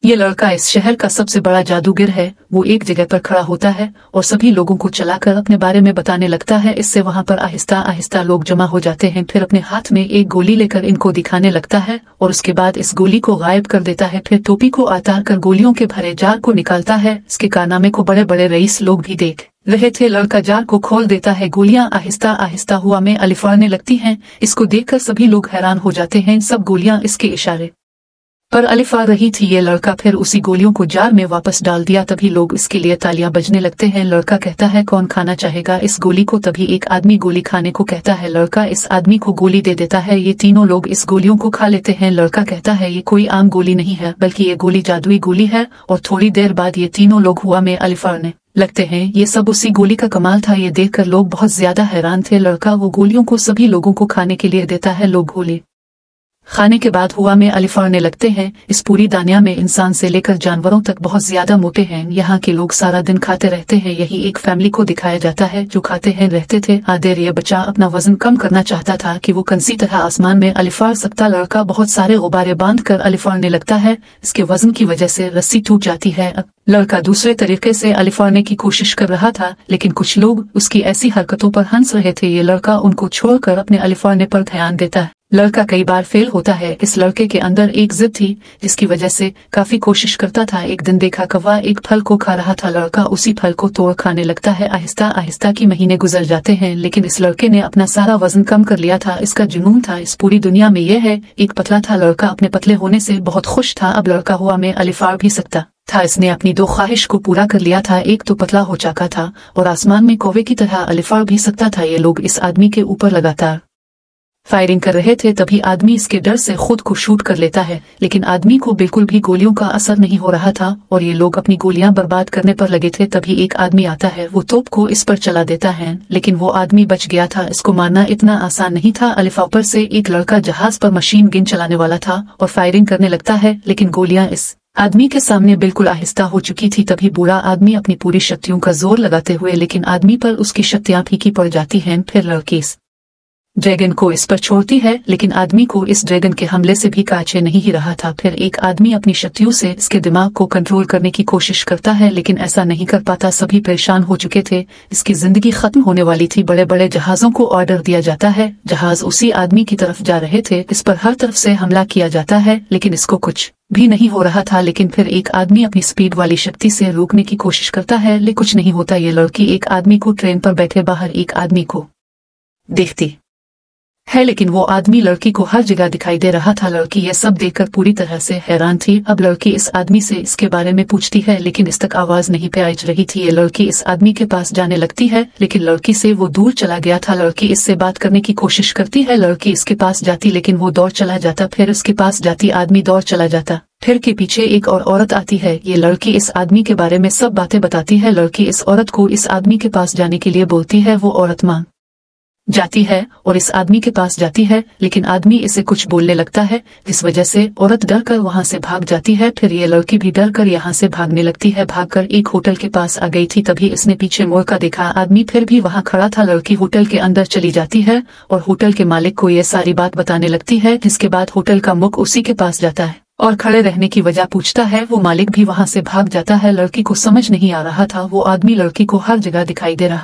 ये लड़का इस शहर का सबसे बड़ा जादूगर है। वो एक जगह पर खड़ा होता है और सभी लोगों को चलाकर अपने बारे में बताने लगता है। इससे वहां पर आहिस्ता आहिस्ता लोग जमा हो जाते हैं। फिर अपने हाथ में एक गोली लेकर इनको दिखाने लगता है और उसके बाद इस गोली को गायब कर देता है। फिर टोपी को उतार कर गोलियों के भरे जार को निकालता है। इसके कारनामे को बड़े बड़े रईस लोग भी देख रहे थे। लड़का जार को खोल देता है। गोलियां आहिस्ता आहिस्ता हवा में अलिफाड़ने लगती हैं। इसको देखकर सभी लोग हैरान हो जाते हैं। सब गोलियां इसके इशारे पर अलिफा रही थी। ये लड़का फिर उसी गोलियों को जार में वापस डाल दिया। तभी लोग इसके लिए तालियां बजने लगते हैं। लड़का कहता है कौन खाना चाहेगा इस गोली को। तभी एक आदमी गोली खाने को कहता है। लड़का इस आदमी को गोली दे देता है। ये तीनों लोग इस गोलियों को खा लेते हैं। लड़का कहता है ये कोई आम गोली नहीं है बल्कि ये गोली जादुई गोली है। और थोड़ी देर बाद ये तीनों लोग हुआ में अलिफाड़ने लगते हैं। ये सब उसी गोली का कमाल था। ये देखकर लोग बहुत ज्यादा हैरान थे। लड़का वो गोलियों को सभी लोगों को खाने के लिए देता है। लोग गोली खाने के बाद हुआ में अलिफाड़ने लगते हैं। इस पूरी दुनिया में इंसान से लेकर जानवरों तक बहुत ज्यादा मोटे हैं। यहाँ के लोग सारा दिन खाते रहते हैं। यही एक फैमिली को दिखाया जाता है जो खाते हैं रहते थे। आदेर ये बच्चा अपना वजन कम करना चाहता था कि वो किसी तरह आसमान में अलिफाड़ सकता। लड़का बहुत सारे गुब्बारे बांध कर अलिफाड़ने लगता है। इसके वजन की वजह से रस्सी टूट जाती है। लड़का दूसरे तरीके से अलिफाड़ने की कोशिश कर रहा था लेकिन कुछ लोग उसकी ऐसी हरकतों पर हंस रहे थे। ये लड़का उनको छोड़कर अपने अलिफाड़ने पर ध्यान देता है। लड़का कई बार फेल होता है। इस लड़के के अंदर एक जिद थी जिसकी वजह से काफी कोशिश करता था। एक दिन देखा कौवा एक फल को खा रहा था। लड़का उसी फल को तोड़ खाने लगता है। आहिस्ता आहिस्ता की महीने गुजर जाते हैं लेकिन इस लड़के ने अपना सारा वजन कम कर लिया था। इसका जुनून था इस पूरी दुनिया में यह है एक पतला था। लड़का अपने पतले होने से बहुत खुश था। अब लड़का हुआ में अलिफाड़ भी सकता था। इसने अपनी दो ख्वाहिश को पूरा कर लिया था। एक तो पतला हो चुका था और आसमान में कौवे की तरह अलिफाड़ भी सकता था। ये लोग इस आदमी के ऊपर लगातार फायरिंग कर रहे थे। तभी आदमी इसके डर से खुद को शूट कर लेता है लेकिन आदमी को बिल्कुल भी गोलियों का असर नहीं हो रहा था और ये लोग अपनी गोलियां बर्बाद करने पर लगे थे। तभी एक आदमी आता है। वो तोप को इस पर चला देता है लेकिन वो आदमी बच गया था। इसको मारना इतना आसान नहीं था। अलिफा पर से एक लड़का जहाज पर मशीन गन चलाने वाला था और फायरिंग करने लगता है लेकिन गोलियां इस आदमी के सामने बिल्कुल आहिस्ता हो चुकी थी। तभी बूढ़ा आदमी अपनी पूरी शक्तियों का जोर लगाते हुए लेकिन आदमी पर उसकी शक्तियां फीकी पड़ जाती हैं। फिर लड़की इस ड्रैगन को इस पर छोड़ती है लेकिन आदमी को इस ड्रैगन के हमले से भी काचे नहीं ही रहा था। फिर एक आदमी अपनी शक्तियों से इसके दिमाग को कंट्रोल करने की कोशिश करता है लेकिन ऐसा नहीं कर पाता। सभी परेशान हो चुके थे। इसकी जिंदगी खत्म होने वाली थी। बड़े बड़े जहाजों को ऑर्डर दिया जाता है। जहाज उसी आदमी की तरफ जा रहे थे। इस पर हर तरफ से हमला किया जाता है लेकिन इसको कुछ भी नहीं हो रहा था। लेकिन फिर एक आदमी अपनी स्पीड वाली शक्ति से रोकने की कोशिश करता है लेकिन कुछ नहीं होता। ये लड़की एक आदमी को ट्रेन पर बैठे बाहर एक आदमी को देखती है लेकिन वो आदमी लड़की को हर जगह दिखाई दे रहा था। लड़की यह सब देखकर पूरी तरह से हैरान थी। अब लड़की इस आदमी से इसके बारे में पूछती है लेकिन इस तक आवाज नहीं पहुंच रही थी। ये लड़की इस आदमी के पास जाने लगती है लेकिन लड़की से वो दूर चला गया था। लड़की इससे बात करने की कोशिश करती है। लड़की इसके पास जाती लेकिन वो दौड़ चला जाता। फिर इसके पास जाती आदमी दौड़ चला जाता। फिर के पीछे एक और औरत आती है। ये लड़की इस आदमी के बारे में सब बातें बताती है। लड़की इस औरत को इस आदमी के पास जाने के लिए बोलती है। वो औरत मान जाती है और इस आदमी के पास जाती है लेकिन आदमी इसे कुछ बोलने लगता है जिस वजह से औरत डर कर वहां से भाग जाती है। फिर ये लड़की भी डर कर यहाँ से भागने लगती है। भागकर एक होटल के पास आ गई थी। तभी इसने पीछे मुड़ कर देखा। आदमी फिर भी वहां खड़ा था। लड़की होटल के अंदर चली जाती है और होटल के मालिक को ये सारी बात बताने लगती है जिसके बाद होटल का मुख उसी के पास जाता है और खड़े रहने की वजह पूछता है। वो मालिक भी वहां से भाग जाता है। लड़की को समझ नहीं आ रहा था। वो आदमी लड़की को हर जगह दिखाई दे रहा